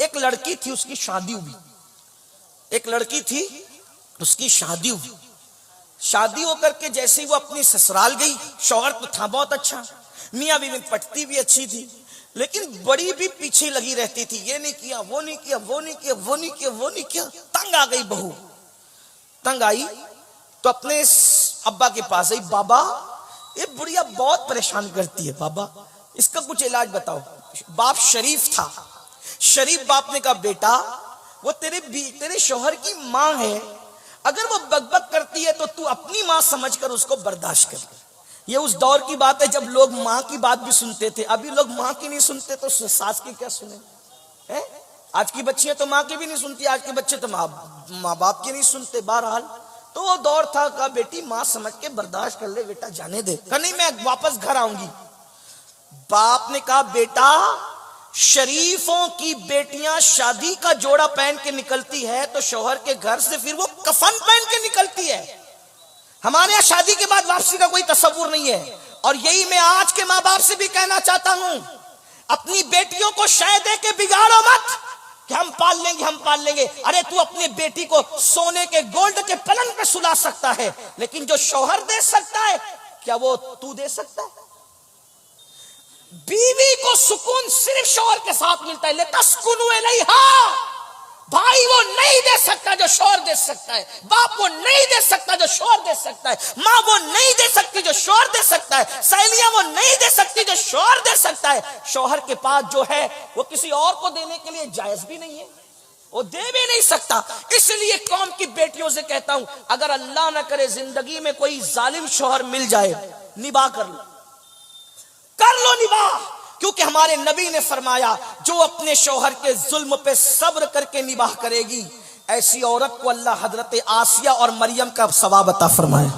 एक लड़की थी, उसकी शादी हुई। एक लड़की थी, उसकी शादी हुई। शादी होकर के जैसे ही वो अपनी ससुराल गई, शौहर तो था बहुत अच्छा, मियाँ बीवी में पटती भी अच्छी थी, लेकिन बड़ी भी पीछे लगी रहती थी। ये नहीं किया, वो नहीं किया, वो नहीं किया, वो नहीं किया, वो नहीं किया। तंग आ गई बहू। तंग आई तो अपने अब्बा के पास आई, बाबा ये बुढ़िया बहुत परेशान करती है, बाबा इसका कुछ इलाज बताओ। बाप शरीफ था। शरीफ बाप ने कहा, बेटा वो तेरे शौहर की माँ है, अगर वो बकबक करती है तो तू अपनी माँ समझकर उसको बर्दाश्त कर। ये उस दौर की बात है जब लोग माँ की बात भी सुनते थे। अभी लोग माँ की नहीं सुनते तो सास की क्या सुने हैं? आज की बच्चियां तो माँ की भी नहीं सुनती, आज के बच्चे तो माँ बाप की नहीं सुनते। बहरहाल तो वो दौर था, कहा बेटी माँ समझ के बर्दाश्त कर ले बेटा, जाने दे। कहा नहीं मैं वापस घर आऊंगी। बाप ने कहा, बेटा शरीफों की बेटियां शादी का जोड़ा पहन के निकलती है तो शौहर के घर से फिर वो कफन पहन के निकलती है। हमारे यहाँ शादी के बाद वापसी का कोई तस्वुर नहीं है। और यही मैं आज के माँ बाप से भी कहना चाहता हूं, अपनी बेटियों को शय दे के बिगाड़ो मत कि हम पाल लेंगे, हम पाल लेंगे। अरे तू अपनी बेटी को सोने के गोल्ड के पलंग पे सुला सकता है, लेकिन जो शौहर दे सकता है क्या वो तू दे सकता है? बीवी को सुकून सिर्फ शौहर के साथ मिलता है। लितस्कुनु इलैहा, भाई वो नहीं दे सकता जो शौहर दे सकता है, बाप वो नहीं दे सकता जो शौहर दे सकता है, माँ वो नहीं दे सकती जो शौहर दे सकता है, सहेलियां वो नहीं दे सकती जो शौहर दे सकता है। शौहर के पास जो है वो किसी और को देने के लिए जायज भी नहीं है, वो दे भी नहीं सकता। इसलिए कौम की बेटियों से कहता हूं, अगर अल्लाह ना करे जिंदगी में कोई जालिम शौहर मिल जाए, निभा कर लो निभा, क्योंकि हमारे नबी ने फरमाया जो अपने शौहर के जुल्म पे सब्र करके निबाह करेगी, ऐसी औरत को अल्लाह हजरत आसिया और मरियम का सवाब अता फरमाए।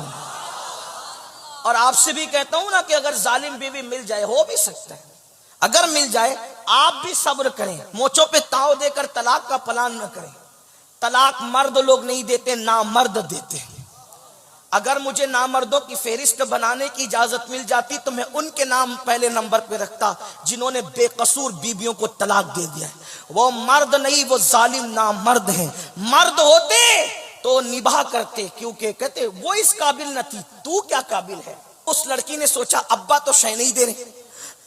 और आपसे भी कहता हूं ना कि अगर जालिम बीवी मिल जाए, हो भी सकता है, अगर मिल जाए आप भी सब्र करें, मोचों पे ताव देकर तलाक का प्लान न करें। तलाक मर्द लोग नहीं देते, ना मर्द देते हैं। अगर मुझे नामर्दों की फेरिस्त बनाने की इजाजत मिल जाती तो मैं उनके नाम पहले नंबर पे रखता जिन्होंने बेकसूर बीबियों को तलाक दे दिया है। वो मर्द नहीं, वो जालिम नामर्द हैं। मर्द होते तो निभा करते, क्योंकि कहते वो इस काबिल न थी, तू क्या काबिल है। उस लड़की ने सोचा अब्बा तो शय नहीं दे रहे,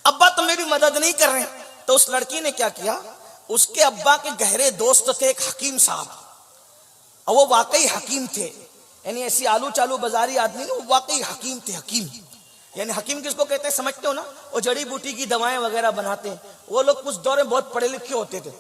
अब्बा तो मेरी मदद नहीं कर रहे, तो उस लड़की ने क्या किया, उसके अब्बा के गहरे दोस्त थे एक हकीम साहब, और वो वाकई हकीम थे, यानी ऐसी आलू चालू बाजारी आदमी नहीं, वो वाकई हकीम थे। हकीम यानी हकीम किसको कहते हैं समझते हो ना, वो जड़ी बूटी की दवाएं वगैरह बनाते हैं। वो लोग उस दौर में बहुत पढ़े लिखे होते थे,